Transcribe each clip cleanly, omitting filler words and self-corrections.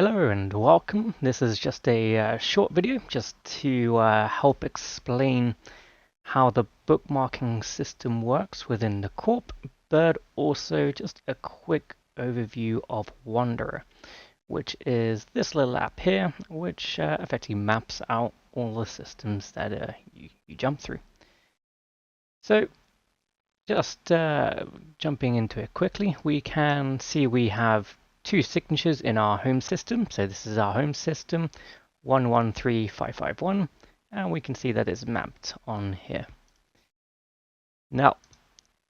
Hello and welcome. This is just a short video just to help explain how the bookmarking system works within the Corp, but also just a quick overview of Wanderer, which is this little app here, which effectively maps out all the systems that you jump through. So just jumping into it quickly, we can see we have two signatures in our home system. So this is our home system, 113551, and we can see that it's mapped on here. Now,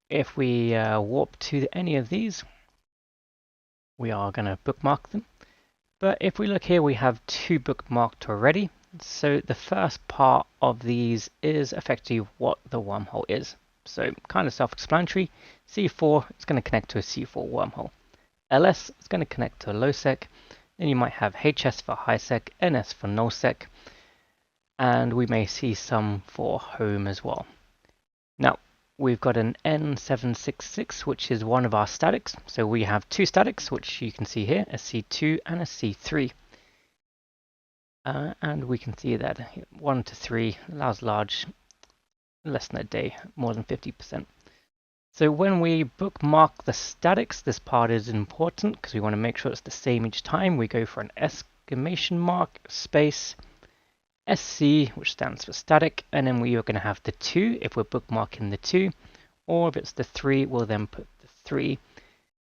if we warp to any of these, we are going to bookmark them. But if we look here, we have two bookmarked already. So the first part of these is effectively what the wormhole is. So kind of self-explanatory. C4 is going to connect to a C4 wormhole. LS is going to connect to a lowsec. Then you might have HS for highsec, NS for nullsec, and we may see some for home as well. Now, we've got an N766, which is one of our statics. So we have two statics, which you can see here, a C2 and a C3. And we can see that 1 to 3 allows large, less than a day, more than 50%. So when we bookmark the statics, this part is important because we want to make sure it's the same each time. We go for an exclamation mark, space, SC, which stands for static, and then we are going to have the 2 if we're bookmarking the 2, or if it's the 3, we'll then put the 3.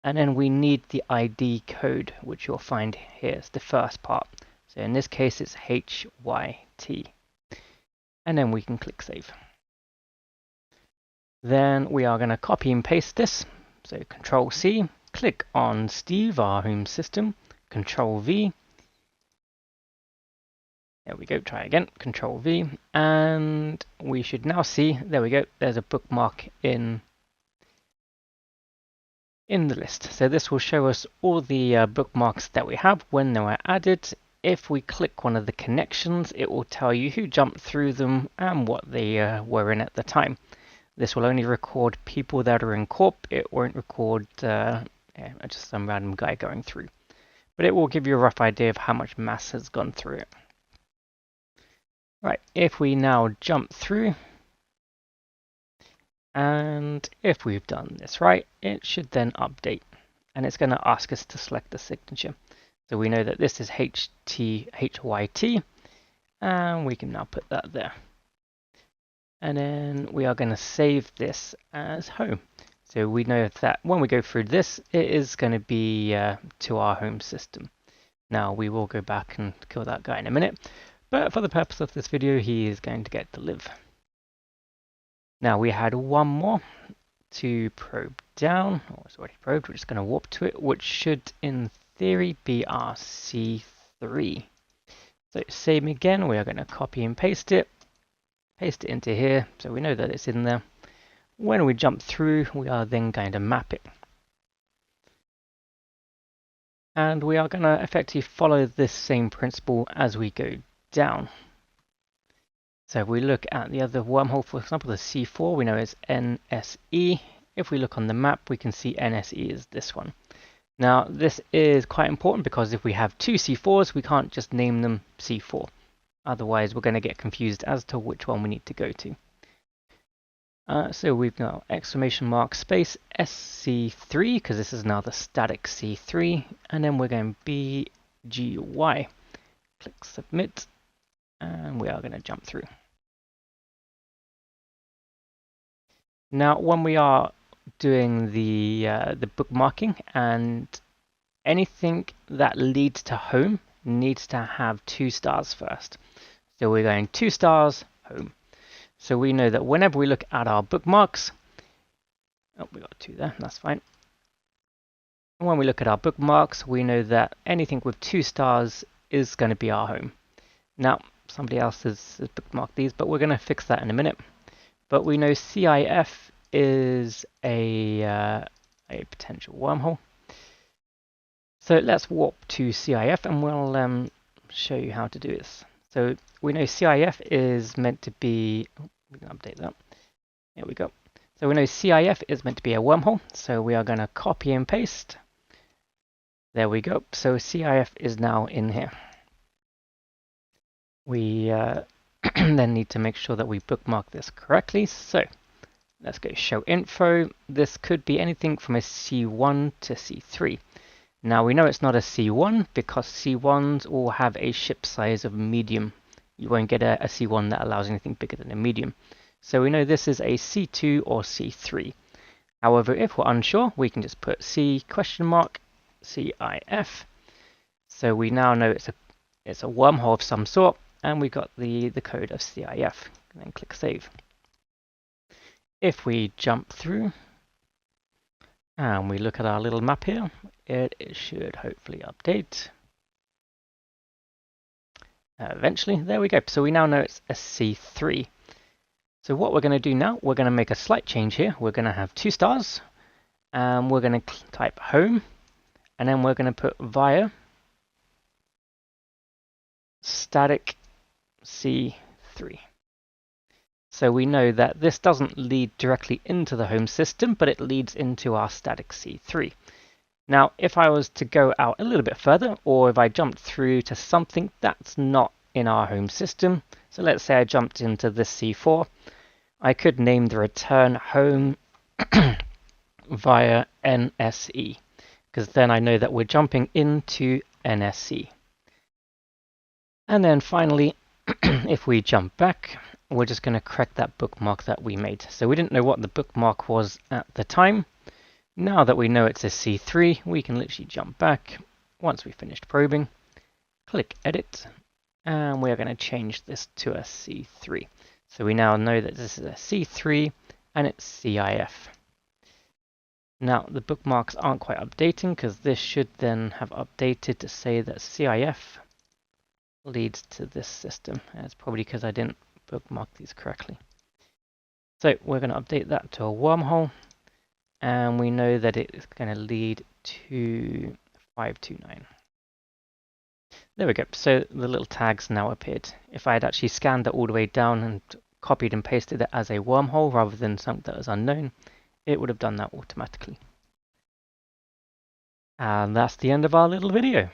And then we need the ID code, which you'll find here. It's the first part. So in this case, it's HYT. And then we can click save. Then we are going to copy and paste this. So Control C, click on Steve, our home system, Control V. There we go, try again, Control V. And we should now see, there we go, there's a bookmark in the list. So this will show us all the bookmarks that we have when they were added. If we click one of the connections, it will tell you who jumped through them and what they were in at the time. This will only record people that are in Corp. It won't record just some random guy going through. But it will give you a rough idea of how much mass has gone through it. Right, if we now jump through, and if we've done this right, it should then update. And it's going to ask us to select the signature. So we know that this is HYT, and we can now put that there. And then we are going to save this as home. So we know that when we go through this, it is going to be to our home system. Now we will go back and kill that guy in a minute, but for the purpose of this video, he is going to get to live. Now we had one more to probe down. Oh, it's already probed. We're just going to warp to it, which should, in theory, be our C3. So same again. We are going to copy and paste it. Paste it into here, so we know that it's in there. When we jump through, we are then going to map it. And we are going to effectively follow this same principle as we go down. So if we look at the other wormhole, for example, the C4, we know it's NSE. If we look on the map, we can see NSE is this one. Now, this is quite important because if we have two C4s, we can't just name them C4. Otherwise, we're going to get confused as to which one we need to go to. So we've got exclamation mark space SC3, because this is now the static C3, and then we're going BGY. Click submit, and we are going to jump through. Now, when we are doing the bookmarking, and anything that leads to home needs to have 2 stars first. So we're going 2 stars, home. So we know that whenever we look at our bookmarks, oh, we got 2 there, that's fine. And when we look at our bookmarks, we know that anything with 2 stars is going to be our home. Now, somebody else has bookmarked these, but we're going to fix that in a minute. But we know CIF is a potential wormhole. So let's warp to CIF and we'll show you how to do this. So we know CIF is meant to be, we can update that. Here we go. So we know CIF is meant to be a wormhole. So we are going to copy and paste There we go. So CIF is now in here. We then need to make sure that we bookmark this correctly. So let's go show info. This could be anything from a C1 to C3. Now we know it's not a C1 because C1s all have a ship size of medium. You won't get a C1 that allows anything bigger than a medium. So we know this is a C2 or C3. However, if we're unsure, we can just put C question mark CIF. So we now know it's a wormhole of some sort, and we've got the code of CIF. And then click save. If we jump through and we look at our little map here, it should hopefully update. Eventually, there we go. So we now know it's a C3. So what we're going to do now, we're going to make a slight change here. We're going to have 2 stars, and we're going to type home, and then we're going to put via static C3. So we know that this doesn't lead directly into the home system, but it leads into our static C3. Now, if I was to go out a little bit further, or if I jumped through to something that's not in our home system, so let's say I jumped into this C4, I could name the return home via NSE, because then I know that we're jumping into NSE. And then finally, if we jump back, we're just going to correct that bookmark that we made. So we didn't know what the bookmark was at the time. Now that we know it's a C3, we can literally jump back. Once we finished probing, click edit, and we're going to change this to a C3. So we now know that this is a C3 and it's CIF. Now the bookmarks aren't quite updating because this should then have updated to say that CIF leads to this system. And it's probably because I didn't bookmark these correctly. So we're going to update that to a wormhole, and we know that it is going to lead to 529. There we go. So the little tags now appeared. If I had actually scanned that all the way down and copied and pasted it as a wormhole rather than something that was unknown, it would have done that automatically. And that's the end of our little video.